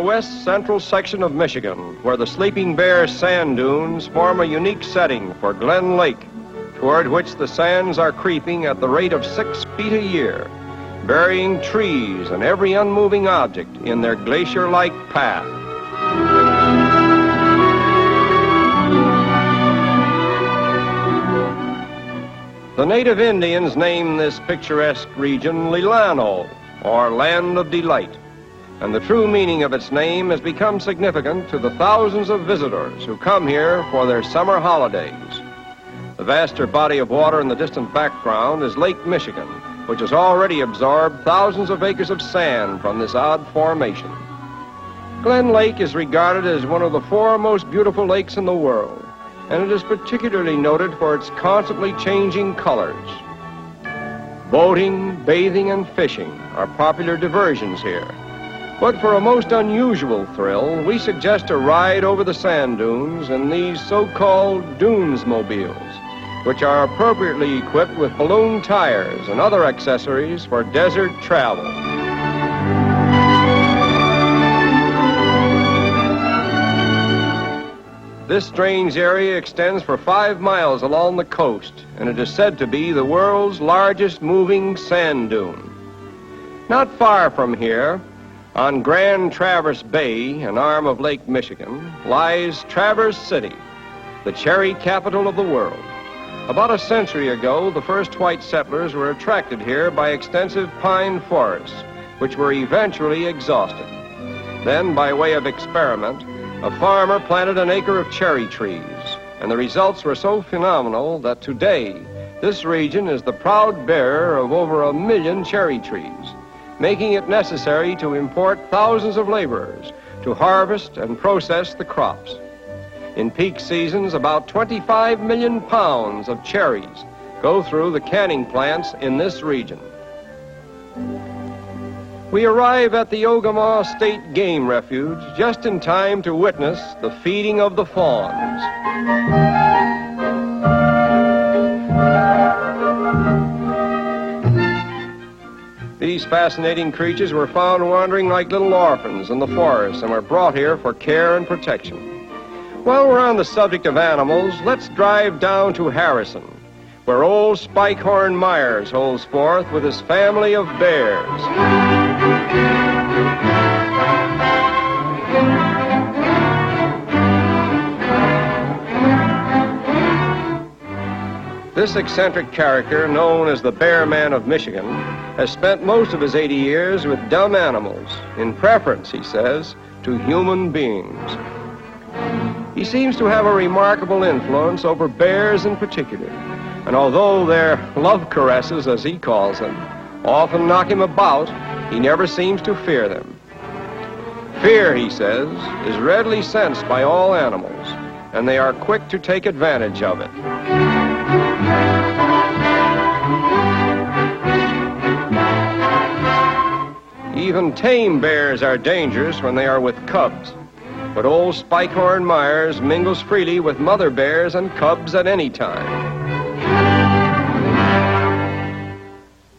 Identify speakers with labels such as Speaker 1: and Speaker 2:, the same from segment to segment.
Speaker 1: west central section of Michigan, where the Sleeping Bear sand dunes form a unique setting for Glen Lake, toward which the sands are creeping at the rate of 6 feet a year, burying trees and every unmoving object in their glacier-like path. The native Indians name this picturesque region Lilano, or Land of Delight, and the true meaning of its name has become significant to the thousands of visitors who come here for their summer holidays. The vaster body of water in the distant background is Lake Michigan, which has already absorbed thousands of acres of sand from this odd formation. Glen Lake is regarded as one of the 4 most beautiful lakes in the world, and it is particularly noted for its constantly changing colors. Boating, bathing, and fishing are popular diversions here. But for a most unusual thrill, we suggest a ride over the sand dunes in these so-called dunes-mobiles, which are appropriately equipped with balloon tires and other accessories for desert travel. This strange area extends for 5 miles along the coast, and it is said to be the world's largest moving sand dune. Not far from here, on Grand Traverse Bay, an arm of Lake Michigan, lies Traverse City, the cherry capital of the world. About a century ago, the first white settlers were attracted here by extensive pine forests, which were eventually exhausted. Then, by way of experiment, a farmer planted an acre of cherry trees, and the results were so phenomenal that today, this region is the proud bearer of over 1 million cherry trees, making it necessary to import thousands of laborers to harvest and process the crops. In peak seasons, about 25 million pounds of cherries go through the canning plants in this region. We arrive at the Ogama State Game Refuge just in time to witness the feeding of the fawns. These fascinating creatures were found wandering like little orphans in the forest and were brought here for care and protection. While we're on the subject of animals, let's drive down to Harrison, where old Spikehorn Myers holds forth with his family of bears. This eccentric character, known as the Bear Man of Michigan, has spent most of his 80 years with dumb animals, in preference, he says, to human beings. He seems to have a remarkable influence over bears in particular, and although their love caresses, as he calls them, often knock him about, he never seems to fear them. Fear, he says, is readily sensed by all animals, and they are quick to take advantage of it. Even tame bears are dangerous when they are with cubs, but old Spikehorn Myers mingles freely with mother bears and cubs at any time.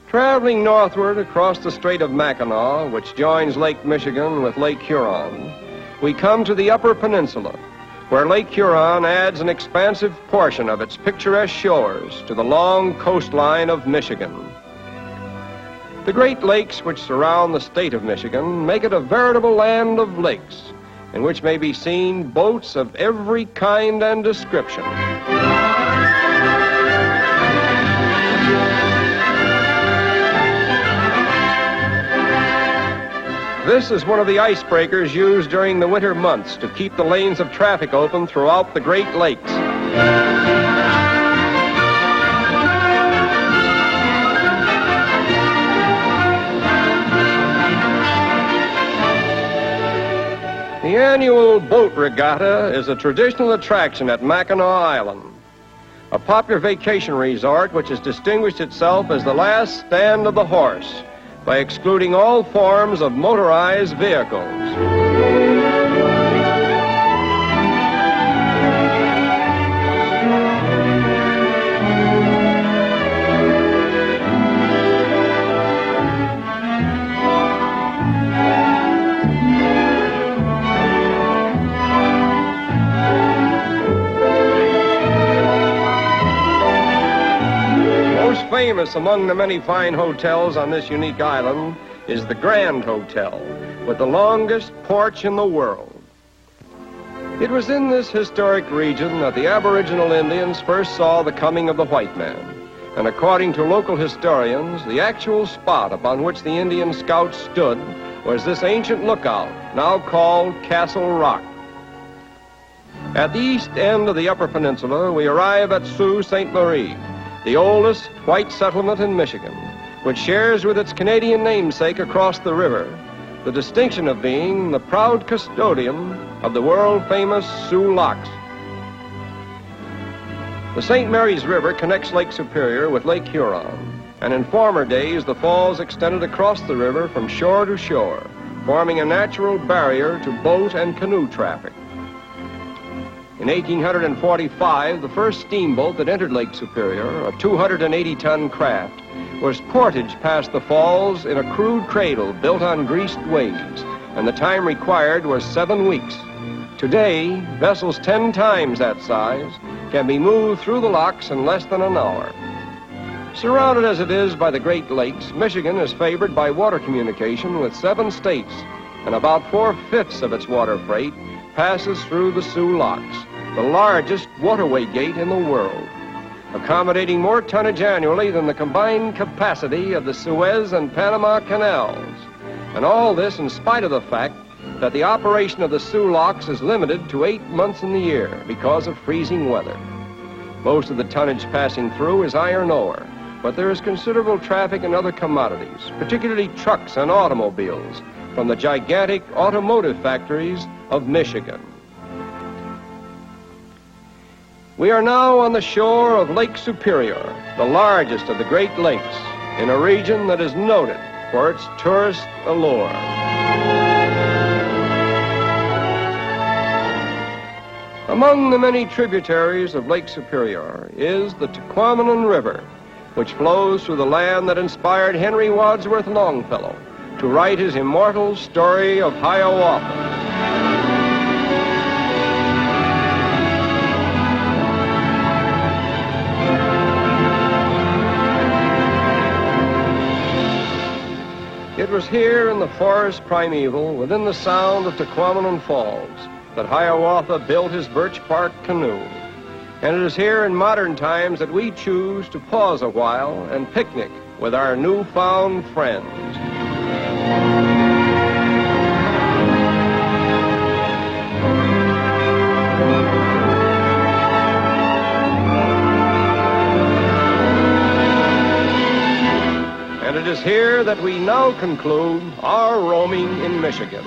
Speaker 1: Traveling northward across the Strait of Mackinac, which joins Lake Michigan with Lake Huron, we come to the Upper Peninsula, where Lake Huron adds an expansive portion of its picturesque shores to the long coastline of Michigan. The Great Lakes which surround the state of Michigan make it a veritable land of lakes, in which may be seen boats of every kind and description. This is one of the icebreakers used during the winter months to keep the lanes of traffic open throughout the Great Lakes. The annual boat regatta is a traditional attraction at Mackinac Island, a popular vacation resort which has distinguished itself as the last stand of the horse by excluding all forms of motorized vehicles. famous among the many fine hotels on this unique island is the Grand Hotel, with the longest porch in the world. It was in this historic region that the Aboriginal Indians first saw the coming of the white man. And according to local historians, the actual spot upon which the Indian scouts stood was this ancient lookout, now called Castle Rock. At the east end of the Upper Peninsula, we arrive at Sault Ste. Marie, the oldest white settlement in Michigan, which shares with its Canadian namesake across the river the distinction of being the proud custodian of the world-famous Soo Locks. The St. Mary's River connects Lake Superior with Lake Huron, and in former days the falls extended across the river from shore to shore, forming a natural barrier to boat and canoe traffic. In 1845, the first steamboat that entered Lake Superior, a 280-ton craft, was portaged past the falls in a crude cradle built on greased waves, and the time required was 7 weeks. Today, vessels 10 times that size can be moved through the locks in less than an hour. Surrounded as it is by the Great Lakes, Michigan is favored by water communication with 7 states, and about 4/5 of its water freight passes through the Soo Locks, the largest waterway gate in the world, accommodating more tonnage annually than the combined capacity of the Suez and Panama canals. And all this in spite of the fact that the operation of the Soo Locks is limited to 8 months in the year because of freezing weather. Most of the tonnage passing through is iron ore, but there is considerable traffic in other commodities, particularly trucks and automobiles, from the gigantic automotive factories of Michigan. We are now on the shore of Lake Superior, the largest of the Great Lakes, in a region that is noted for its tourist allure. Among the many tributaries of Lake Superior is the Technicolor River, which flows through the land that inspired Henry Wadsworth Longfellow to write his immortal story of Hiawatha. It was here in the forest primeval, within the sound of Tequamanon Falls, that Hiawatha built his birch bark canoe. And it is here in modern times that we choose to pause a while and picnic with our newfound friends. And it is here that we now conclude our roaming in Michigan.